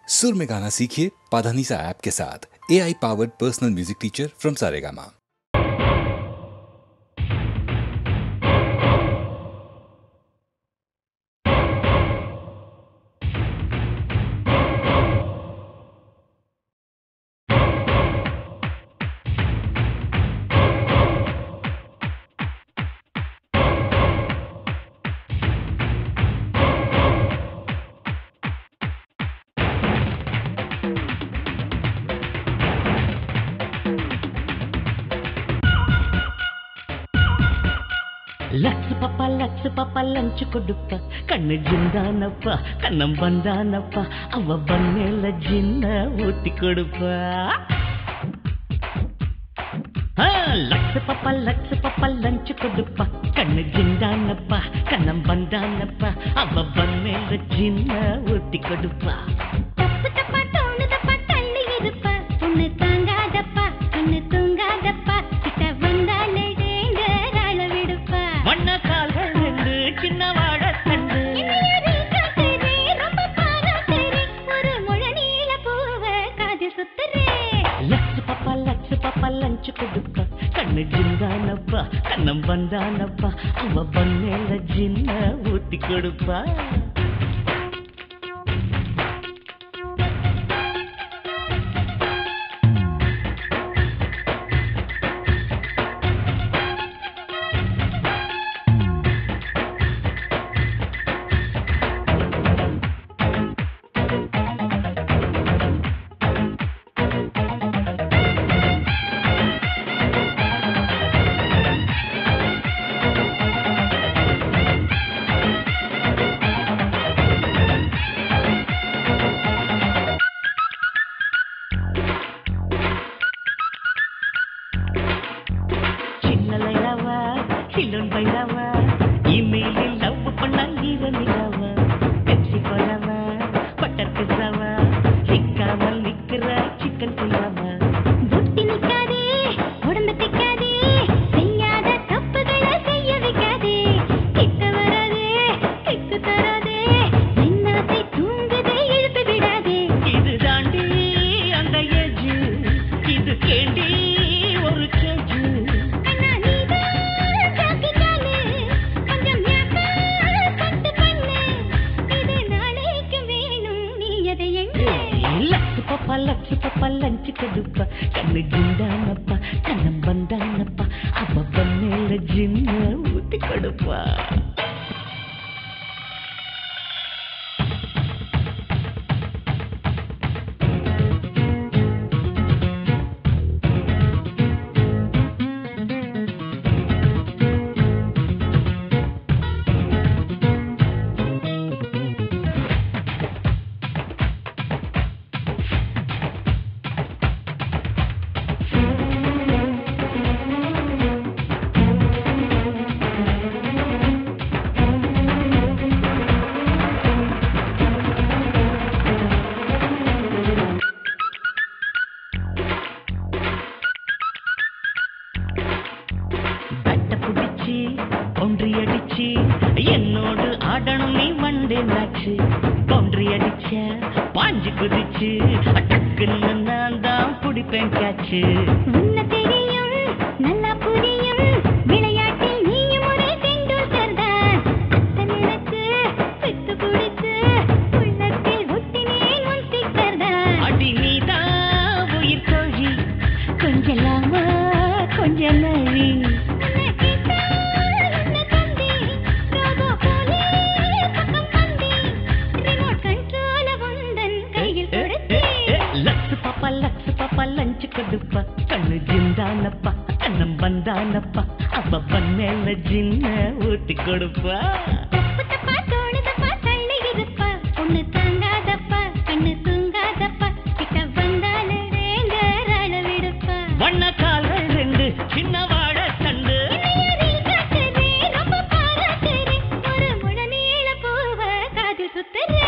सुर में गाना सीखिए पाधानीसा ऐप के साथ। AI powered personal music teacher from Saregama. Latchu பாப்பா லஞ்சு கொடுப்பா கண்ணு ஜிந்தானப்பா கண்ணம் வந்தானப்பா அவ பண்ணல ஜின்ன ஊத்தி கொடுப்பா. லட்சு பாப்பா லஞ்சு கொடுப்பா கண்ணு ஜிந்தானப்பா கண்ணம் வந்தானப்பா அவ பண்ணல ஜின்ன ஊத்தி கொடுப்பா. தப்பு தப்பா தோணுதப்பா தள்ளி இருப்பா பொண்ணு தாங்காதப்பா கண்ணு தூங்காதப்பா கிட்ட வந்தாலே டேஞ்சரால விடுப்பா. வண்ண கால்கள் ரெண்டு சின்ன வாழ தண்டு ரொம்ப பாராட்டுறே ஒரு முழ நீல பூவ காது சுத்துறே. லட்சு பாப்பா லஞ்சு கொடுப்பா கண்ணு ஜிந்தானப்பா கண்ணம் வந்தானப்பா அவ பண்ணல ஜின்ன ஊத்தி கொடுப்பா. லட்சு பாப்பா லஞ்சு கொடுப்பா கண்ணு ஜிந்தானப்பா கண்ணம் வந்தானப்பா அவ பண்ணல ஜின்ன ஊத்தி கொடுப்பா. என்னோடு ஆடணும் நீ வண்டே மேட்ச் பவுண்டரி அடிச்ச பாஞ்சு குதிச்சு டக்குன்னு நான் தான் பிடிப்பேன் கேட்சு. உன்ன தெரியும் நல்லா புரியும் விளையாட்டில் நீயும் ஒரே டெண்டுல்கர் தான். அத்தனைக்கு பித்து பிடிச்சு உள்ளத்தில் ஒட்டினேன் உன் ஸ்டிக்கர் தான். அடி நீதான் உயிர் கோழி கொஞ்சலாமா கொஞ்ச நழி லட்சு பாப்பா லஞ்சு கொடுப்பா கண்ணு ஜிந்தானப்பா கண்ணம் வந்தானப்பா அவ பண்ணல ஜின்ன ஊத்தி கொடுப்பா. தப்பு தப்பா தோணுதப்பா தள்ளி இருப்பா பொண்ணு தாங்காதப்பா கண்ணு தூங்காதப்பா கிட்ட வந்தாலே டேஞ்சரால விடுப்பா. வண்ண கால்கள் ரெண்டு சின்ன வாழ தண்டு ரொம்ப பாராட்டுறே ஒரு முழ நீல பூவ காது சுத்துறே.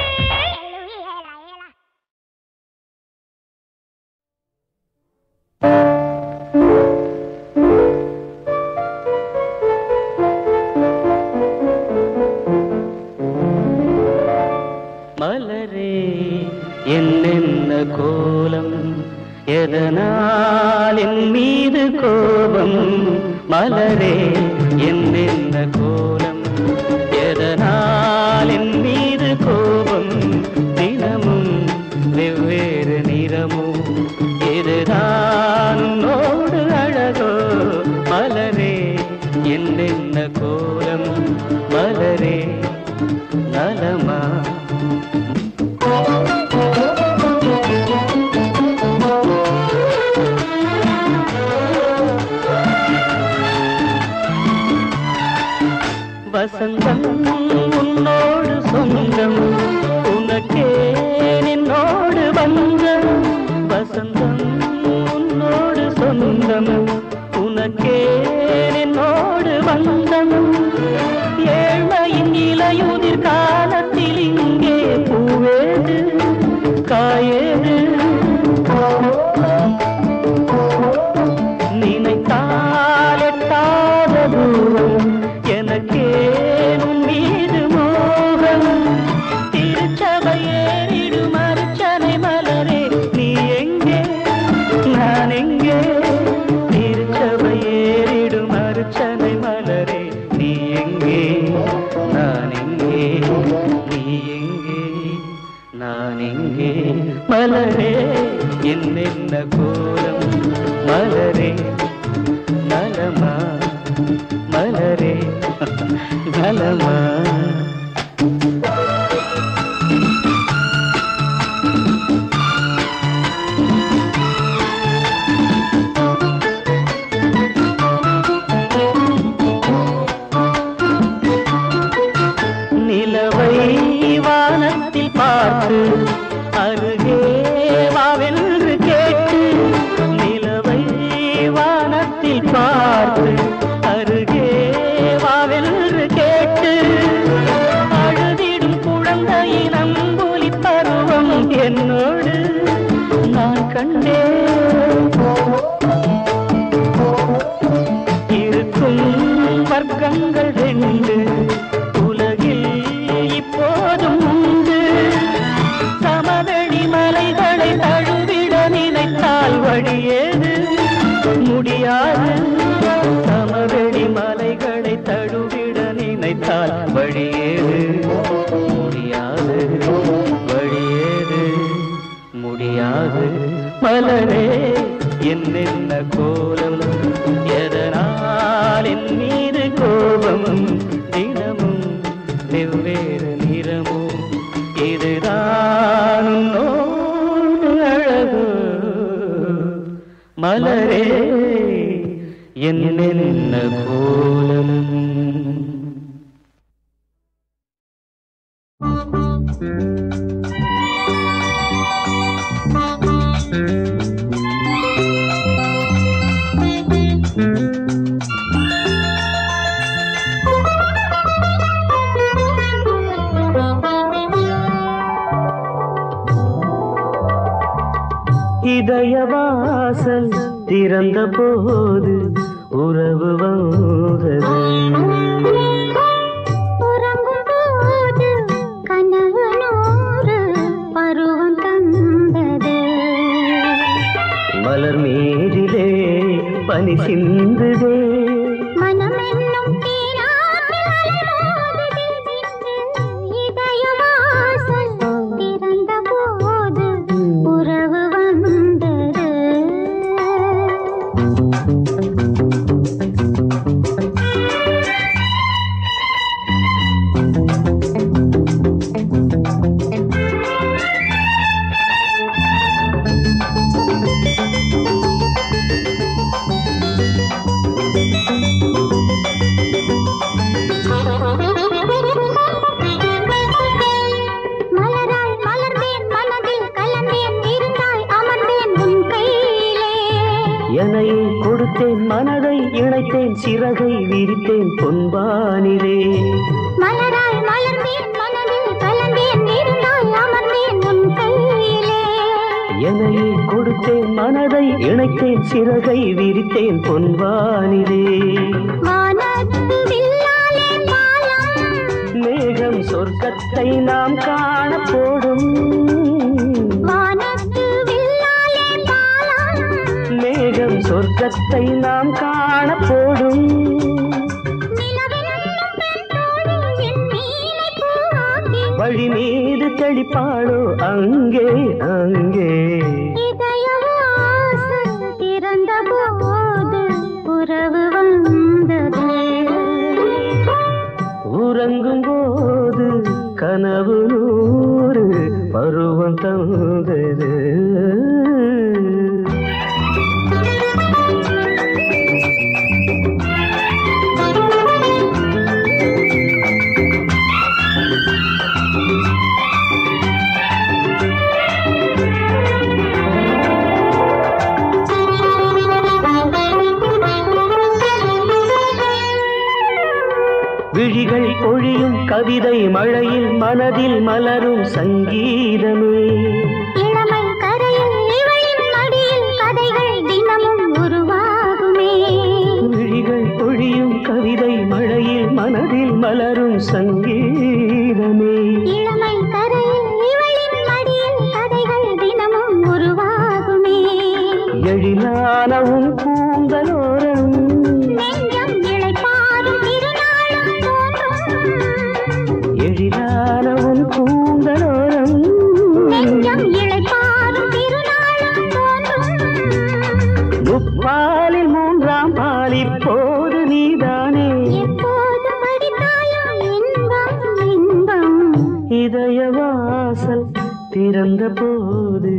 என்னென்ன கோலம் எதனால் என் மீது கோபம் மலரே என்னென்ன கோலம் எதனால் என் மீது கோபம் தினமும் வெவ்வேறு நிறமும் இதுதான் உன்னோடு அழகோ மலரே என்னென்ன கோலம் மலரே நலமா வசந்தம் உன்னோடு சொந்தம் உனக்கே நின்னோடு பந்தம் வசந்தம் உன்னோடு சொந்தம் உனக்கே நின்னோடு பந்தம் ஏழ்மையின் இலையுதிர் காலத்தில் இங்கே பூவேது காயேது நினைத்தால் எட்டாத தூரம் எனக்கேனும் மீது மோகம் திருச்சபையேறிடும் அர்ச்சனை மலரே நீ எங்கே நான் எங்கே திருச்சபையேறிடும் அர்ச்சனை மலரே நீ எங்கே நான் எங்கே நீ எங்கே நான் எங்கே மலரே என்னென்ன கோலம் மலரே நலமா மலரே நலமா நிலவை வானத்தில் பார்த்து அருகே வாவென்று கேட்டு நிலவை வானத்தில் பார்த்து அருகே வாவென்று கேட்டு அழுதிடும் குழந்தையின் அம்புலி பருவம் என்னோடு நான் கண்டேன் இருக்கும் வர்க்கங்கள் ரெண்டு உலகில் இப்போதும் உண்டு சமவெளி மலைகளை தழுவிட நினைத்தால் வழியேது முடியாது சமவெளி மலைகளை தழுவிட நினைத்தால் வழியேது முடியாது வழியேது முடியாது மலரே என்னென்ன கோலம் எதனால் என் மீது கோபம் தினமும் வெவ்வேறு நிறமும் இதுதான் உன்னோடு அழகு மலரே என்னென்ன கோலம் இதயவாசல் திறந்த போது உறவு வந்தது உறங்கும் போது கனவு நூறு பருவம் தந்தது மலர் மேரிலே பனி சிந்துதே மனம் என்னும் இதயவாசல் திறந்த போது உறவு வந்தது மலராய் மலர்ந்தேன் மனதில் கலந்தேன் இருந்தாய் அமர்ந்தேன் உன் கையிலே என்னை கொடுத்தேன் மனதை இணைத்தேன் சிறகை விரித்தேன் பொன்பானிலே மலராய் மலர்ந்தேன் மனதில் கலந்தேன் இருந்தாய் அமர்ந்தேன் உன் கையிலே என்னை கொடுத்தேன் மனதை இணைத்தேன் சிறகை விரித்தேன் பொன்வானிலே வானத்து வில்லாலே பாலம் மேகம் சொர்க்கத்தை நாம் காண போடும் உலகத்தை நாம் காண போடும் வழி மீது தெளிப்பாளோ அங்கே அங்கே திறந்த போது உறவு வந்தது உறங்கும் போது கனவு நூறு பருவம் தந்தது விழிகள் பொழியும் கவிதை மழையில் மனதில் மலரும் சங்கீதமே இளமை கரையில் இவளின் மடியில் கதைகள் தினமும் உருவாகுமே விழிகள் பொழியும் கவிதை மழையில் மனதில் மலரும் சங்கீதமே இளமை கரையில் இவளின் மடியில் கதைகள் தினமும் உருவாகுமே எழிலானவும் பூந்தலோரம் நெஞ்சம் இளைப்பாறும் திருநாளும் தோன்றும் எழிலானவும் பூந்தலோரம் நெஞ்சம் இளைப்பாறும் திருநாளும் தோன்றும் முப்பாலில் மூன்றாம் பால் இப்போது நீதானே எப்போது படித்தாலும் இன்பம் இன்பம் இதயவாசல் திறந்த போது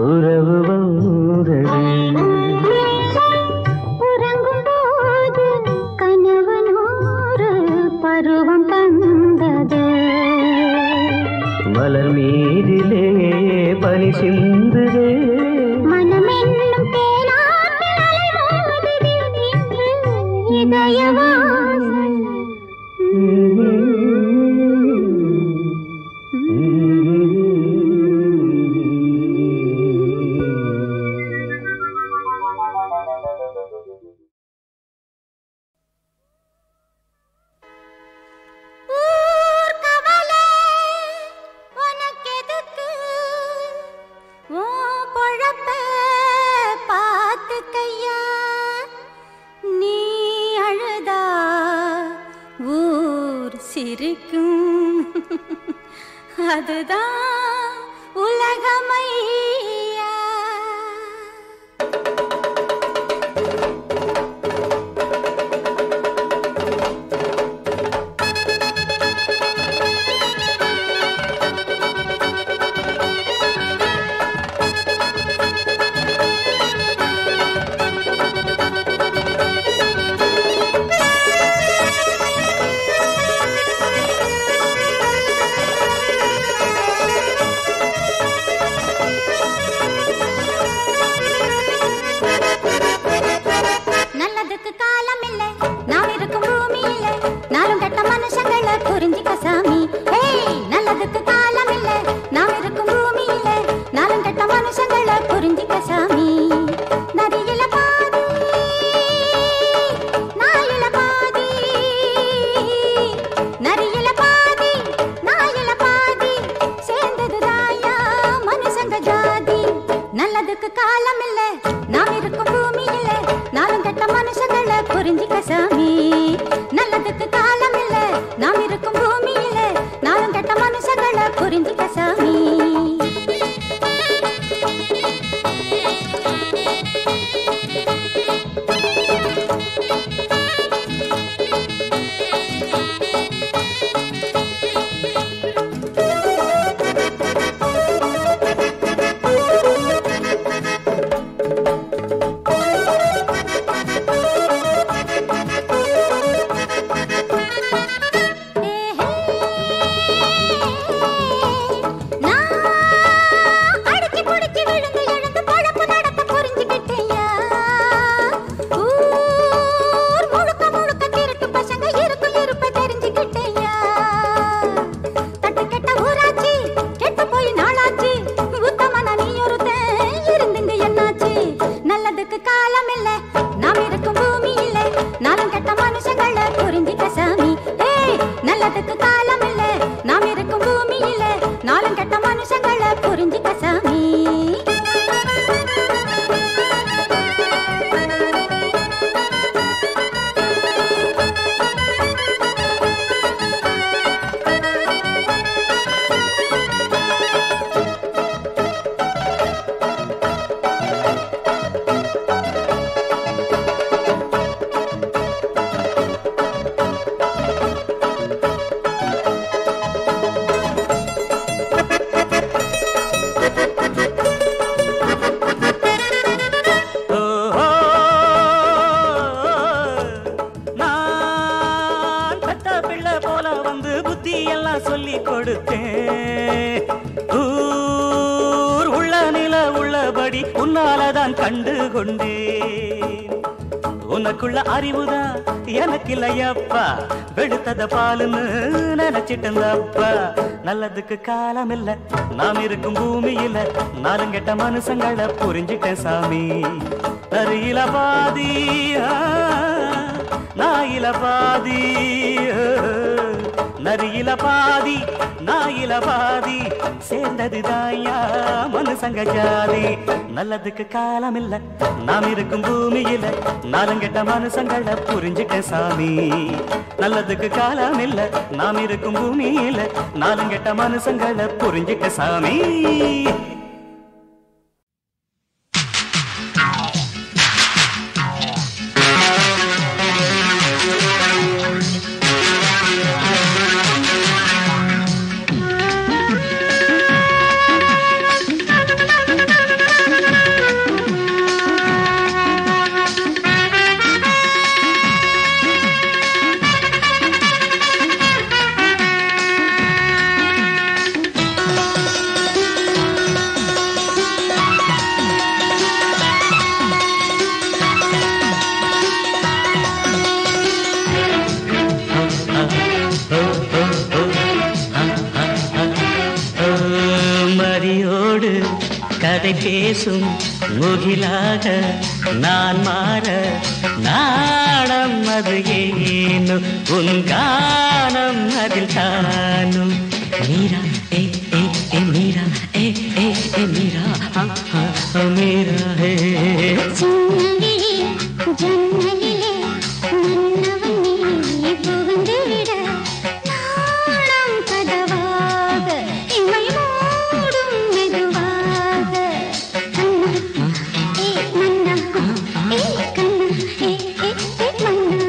உறவு வந்தது உறங்கும் போது கனவு நூறு பருவம் தந்தது மலர் மீதிலே பனி சிந்துதே மனமென்னும் தேனாற்றில் அலைமோதுதே இன்று இதயவாசல் அதுதான் உலகமையா அடி உன்னாலதான் கண்டு கொண்டேன். உனக்குள்ள அறிவுதான் எனக்கு இல்லையப்பா, வெளுத்தத பாலுன்னு நினைச்சிட்டப்பா. நல்லதுக்கு காலம் இல்ல, நாம் இருக்கும் பூமியில, நாலுங்கெட்ட மனுஷங்களை புரிஞ்சிட்டேன் சாமி. நரியில பாதி நாயில பாதி, நரியில பாதி நாயில பாதி, சேர்ந்தது தாயா மனுஷங்க ஜாதி. நல்லதுக்கு காலம் இல்ல, நாம் இருக்கும் பூமியில, நாலுங்கெட்ட மனுஷங்களை புரிஞ்சிட்டேன் சாமி. நல்லதுக்கு காலம் இல்ல, நாம் இருக்கும் பூமியில, நாலுங்கெட்ட மனுஷங்களை புரிஞ்சிட்டேன் சாமி. கதை பேசும் முகிலாக நான் மாற நாடம் அது ஏனோ, உன் கானம் அதில் தானும். மீரா ஏ ஏ ஏ மீரா ஏ ஏ ஏ மீரா மீரா ஹே. ஜன்னலிலே மன்னவனே புகுந்து விட, நாணம் கதவாக இமை மூடும் மெதுவாக. கண்ணா ஏ மன்னா ஏ கண்ணா ஏ ஏ ஏ மன்னா.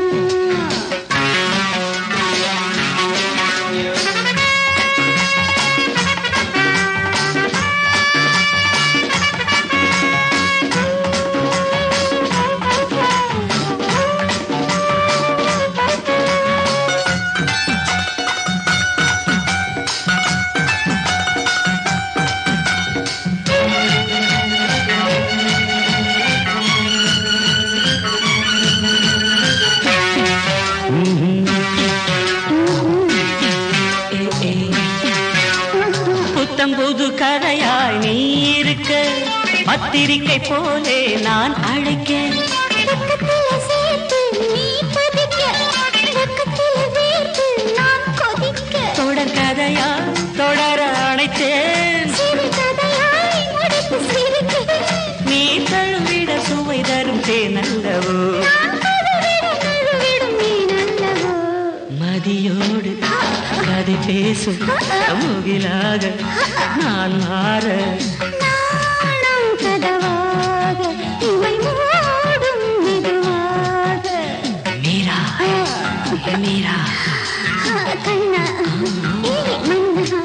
புத்தம்புது கதையாய் நீ இருக்க, பத்திரிக்கை போலே நான் அழைக்க, பக்கத்துல சேர்த்து நீ பதிக்க, பக்கத்துல சேர்த்து நான் கொதிக்க, தொடர் கதையா தொடர அணைத்தேன், சிறு கதையாய் முடித்து சிரித்தேன். நீ தழுவிட சுவை தரும் தேனல்லவோ, மதியோடு கதை பேசும் முகிலாக நான் மாற, நாணம் கதவாக இமை மூடும் மெதுவாக. மீரா மீரா கண்ணா ஏ மன்னா.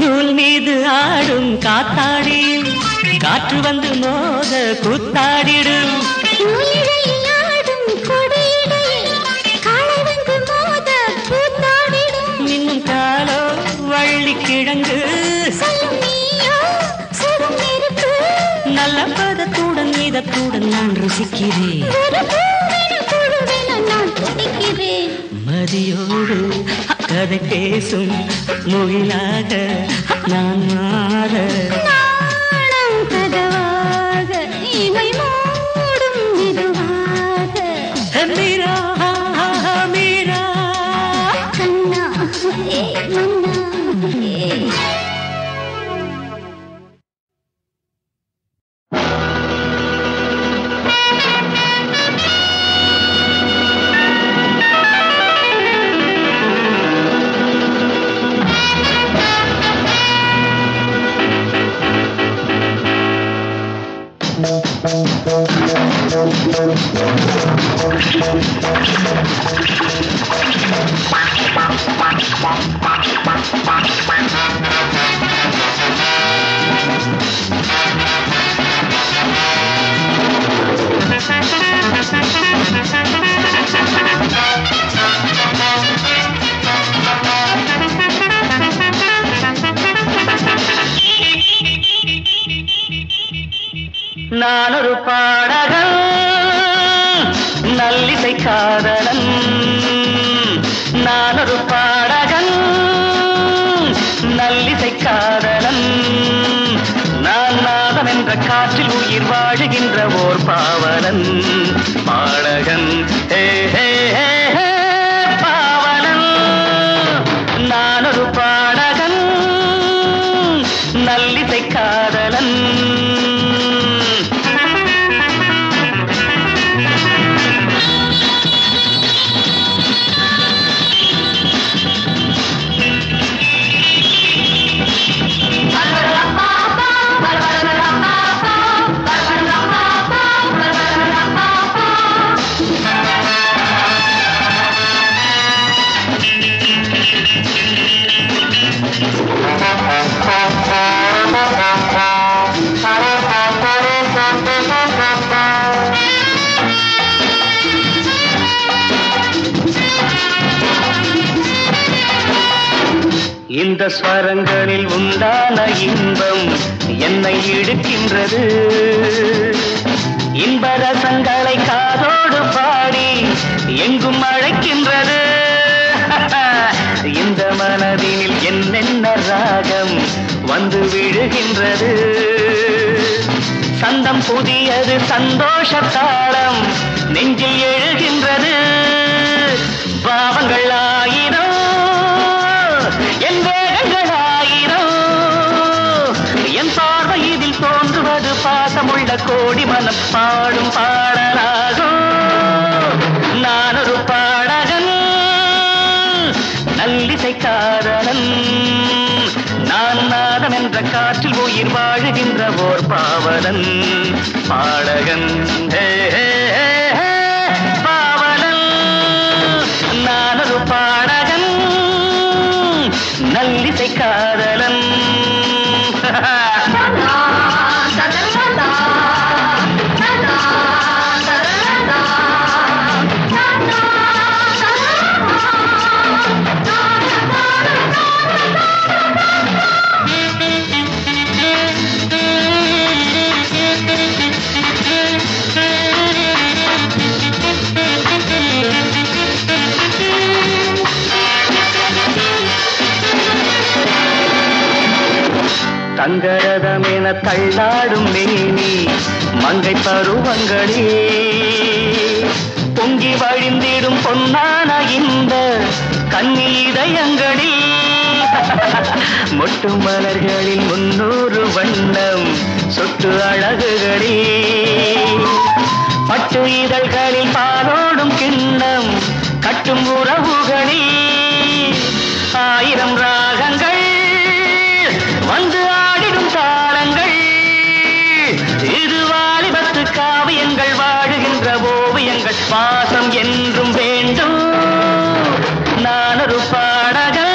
நூல் மீது ஆடும் காத்தாடியில் காற்று வந்து மோத கூத்தாடிடும், இன்னும் காலோ வள்ளி கிழங்கு நல்ல பதத்துடன் இதத்துடன் நான் ருசிக்கிறேன். மதியோடு கதை பேசும் முகிலாக நான் மாற, நாணம் கதவாக இமை மூடும் மெதுவாக. மீரா மீரா கண்ணா ஏ மன்னா ஏ. நான் ஒரு பாடகன் நல்லிசை காதலன் நான் ஒரு பாடகன் நல்லிசை காதலன் நான் நாதம் என்ற காற்றில் உயிர் வாழுகின்ற ஓர் பாவலன் பாடகன் ஹே ஹே ஹே ஹே பாவலன் நான் ஒரு பாடகன் நல்லிசை காதலன் இந்த ஸ்வரங்களில் உண்டான இன்பம் என்னை இழுக்கின்றது இன்ப ரசங்களை காதோடு பாடி எங்கும் அழைக்கின்றது இந்த மனதினில் என்னென்ன ராகம் வந்து விழுகின்றது சந்தம் புதியது சந்தோஷ தாளம் நெஞ்சில் எழுகின்றது பாவங்கள் ஆயிரம் என் வேகங்கள் ஆயிரம் என் பார்வை இதில் தோன்றுவது பாசமுள்ள கோடி மனம் பாடும் பாடலாகும் நான் ஒரு பாடகன் நல்லிசை காதலன் நான் நாதம் என்ற காற்றில் உயிர் வாழுகின்ற ஓர் பாவலன் பாடகன் ஹே ஹே ஹே பாவலன் நான் ஒரு பாடகன் நல்லிசை காதலன் தங்கரதம் என தள்ளாடும் மேனி மங்கை பருவங்களே பொங்கி வழிந்திடும் பொன்னான இந்த கன்னி இதயங்களே மொட்டு மலர்களில் 300 வண்ணம் சொட்டு அழகுகளே பட்டு இதழ்களில் பாலோடும் கிண்ணம் கட்டும் உறவுகளே 1000 ராகங்கள் வந்து ஆடிடும் தாளங்கள் இது வாலிபத்து காவியங்கள் வாழுகின்ற ஓவியங்கள் பாசம் என்றும் வேண்டும் நான் ஒரு பாடகன்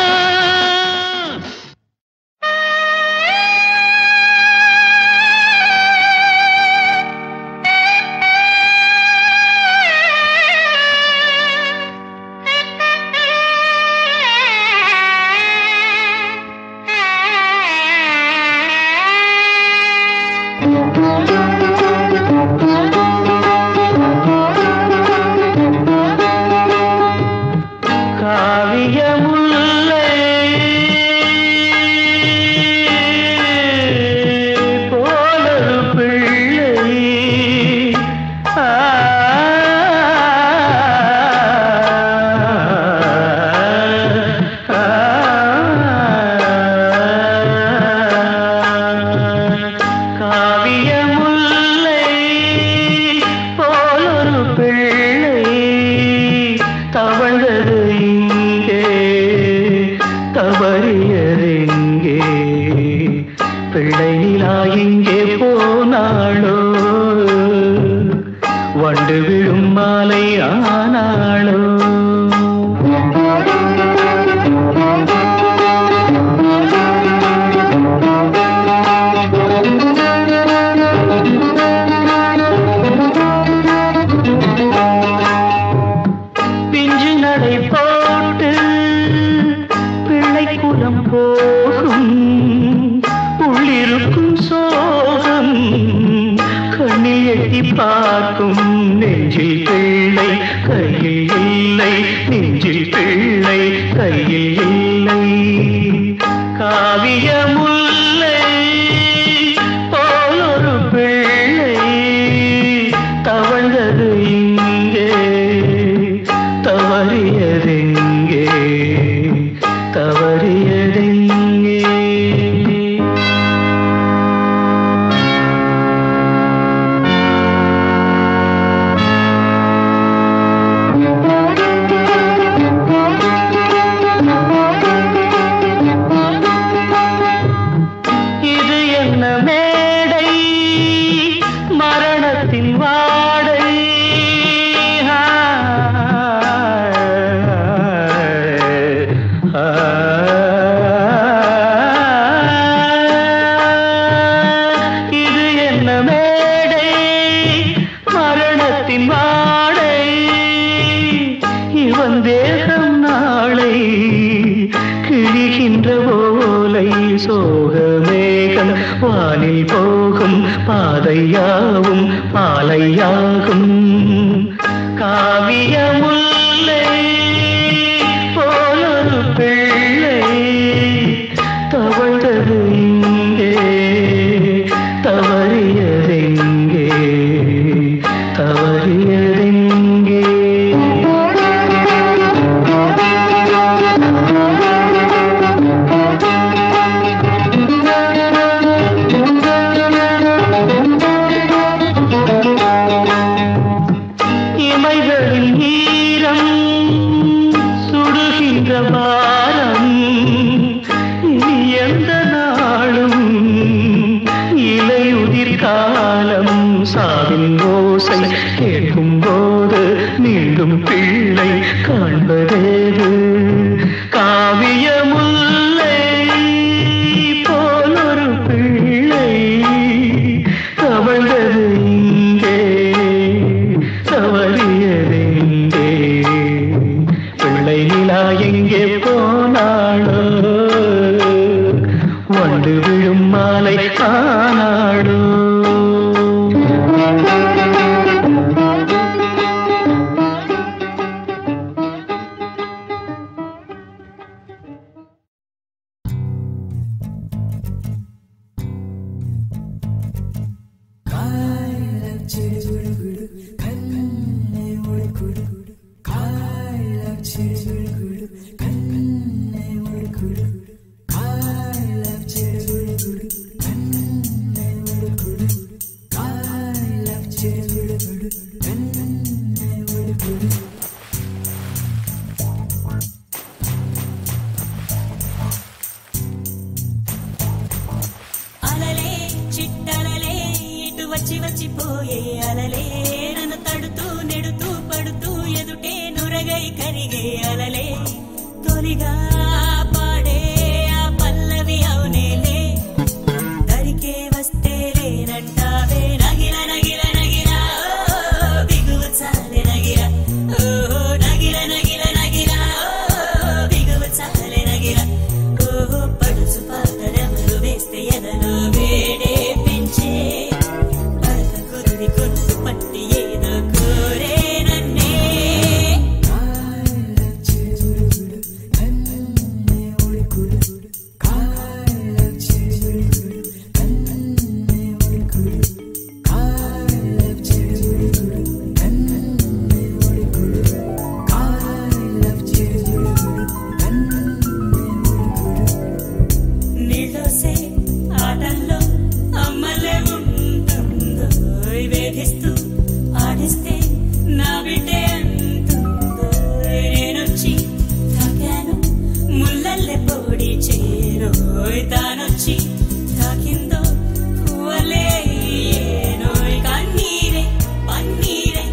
வண்டு விழும் மாலை ஆனாளோ பிஞ்சு நடை போட்டு பிள்ளை குலம் போகும் உள்ளிருக்கும் சோகம் கண்ணில் எட்டி பார்க்கும் நெஞ்சில் பிள்ளை கையில் இல்லை நெஞ்சில் பிள்ளை கையில் இல்லை காவிய முல்லை போலொரு பிள்ளை தவழ்ந்தது இங்கே தவறியதெங்கே தவறியதெங்கே இது என்ன மேடை மரணத்தின் வாடை இது என்ன மேடை மரணத்தின் வாடை இவன் தேகம் நாளை கிழிகின்ற ஓலை சோகமேகம் வானில் போகும் பாதையாவும் பாலையாகும் காவிய முல்லை போலொரு பிள்ளை தவழ்ந்தது இங்கே தவறியதெங்கே தவறியதெங்கே இமைகளில் ஈரம் சுடுகின்ற பாரம் இனி எந்த நாளும் இலையுதிர் காலம் சாவின் ஓசை கேட்கும் போது மீண்டும் பிள்ளை காண்பதேது காவிய முல்லை போலொரு பிள்ளை தவழ்ந்தது இங்கே தவறியதெங்கே பிள்ளை நிலா எங்கே போனாளோ வண்டு விழும் மாலை ஆனாளோ అలలే చిట్టలలే ఇటు వచ్చి వచ్చిపోయే అలలే నన్ను తడుతూ నెడుతూ పడుతూ ఎదుటే నురగై కరిగే అలలే తొలిగా పాడే ఆ పల్లవి అవునేలే దరికే వస్తే లేనంటావే నగిల నగిల నగిల బిగువు చాలే నగిల ఓ నగిల నగిల నగిల బిగువు చాలే నగిల ఓ పడుచు పాటలెవరు వేస్తే ఎదలో వేడే పెంచే భరత కురుడి కొట్టు పట్టి ఏదో కోరే నన్నే నీళ్ళోసే ఆటల్లో అమ్మలే ఉంటుందో వేధిస్తూ ఆడిస్తే నా బిడ్డే అంటుందో నేనొచ్చి తాకాను ముల్లల్లే పొడి చేరోయ్ తానొచ్చి తాకిందో పువ్వలే ఏనోయ్ కన్నీరే పన్నీరే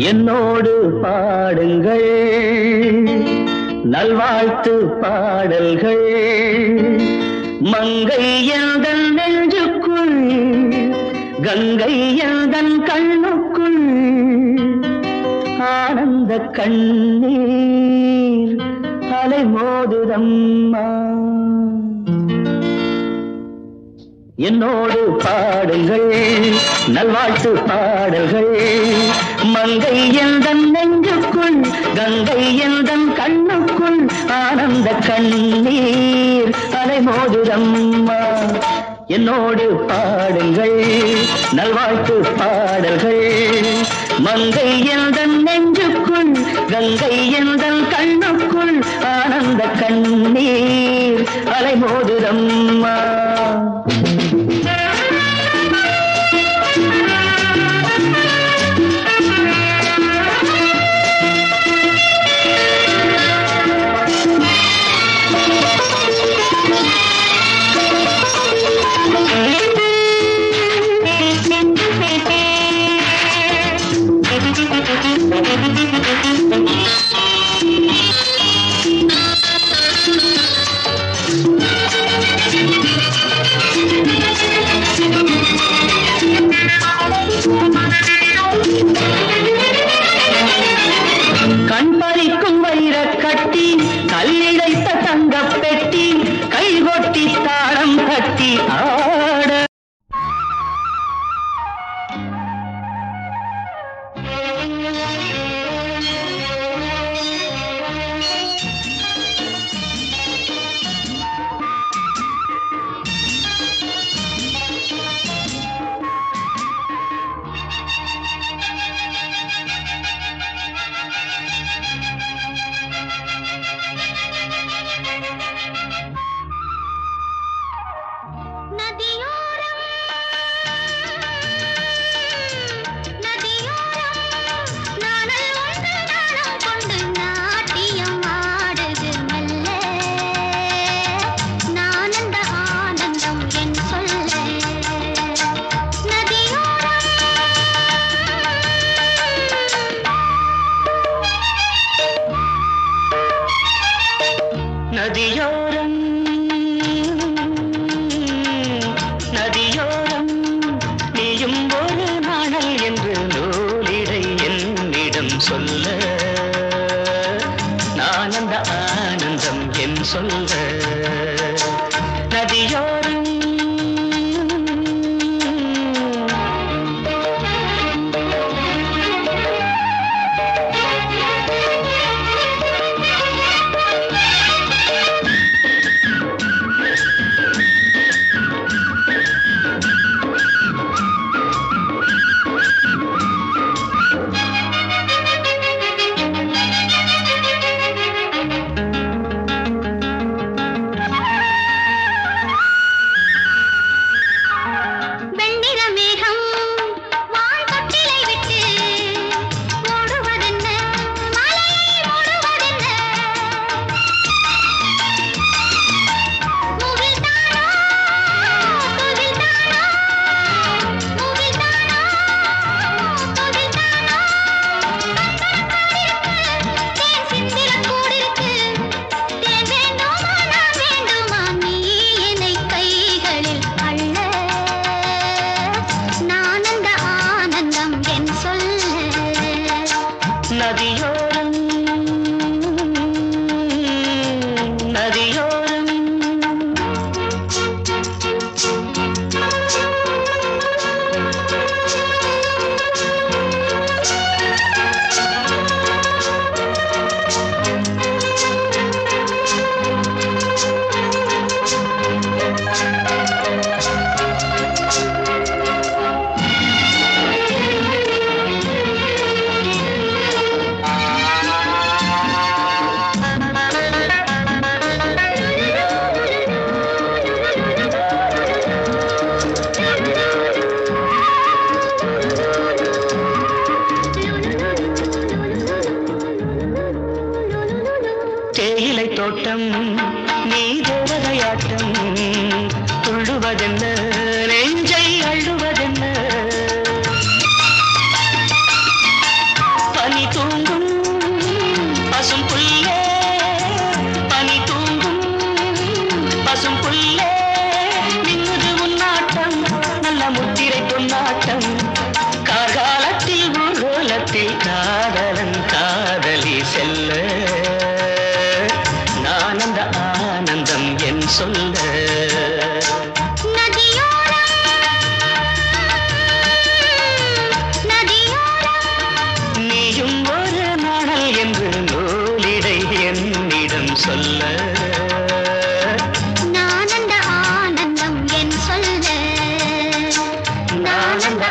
என்னோடு பாடுங்கள் நல்வாழ்த்து பாடல்கள் மங்கை எந்தன் நெஞ்சுக்குள் கங்கை எந்தன் கண்ணுக்குள் ஆனந்த கண்ணீர் அலை மோதுதம்மா என்னோடு பாடுங்கள் நல்வாழ்த்து பாடல்கள் மங்கை எந்தன் நெஞ்சுக்குள் கங்கை எந்தன் கண்ணுக்குள் ஆனந்த கண்ணீர் அலை மோதுதம்மா என்னோடு பாடுங்கள் நல்வாழ்த்து பாடல்கள் மங்கை எந்தன் நெஞ்சுக்குள் கங்கை எந்தன் கண்ணுக்குள் ஆனந்த கண்ணீர் அலை மோதுதம்மா கண் பறிக்கும் வைர கட்டி கல்லிழைத்த தங்க பெட்டி கைகொட்டி தாளம் கட்டி ஆட நதியோரம் நதியோரம் நீயும் ஒரு நாணல் என்று நூலிடை என்னிடம் சொல்ல நான் அந்த ஆனந்தம் என் சொல்ல நதியோரம் நதியோரம் நதியோரம் தேயிலை தோட்டம் நீ தேவதையாட்டம் துள்ளுவதென்ன நெஞ்சை அள்ளுவதென்ன ஆனந்த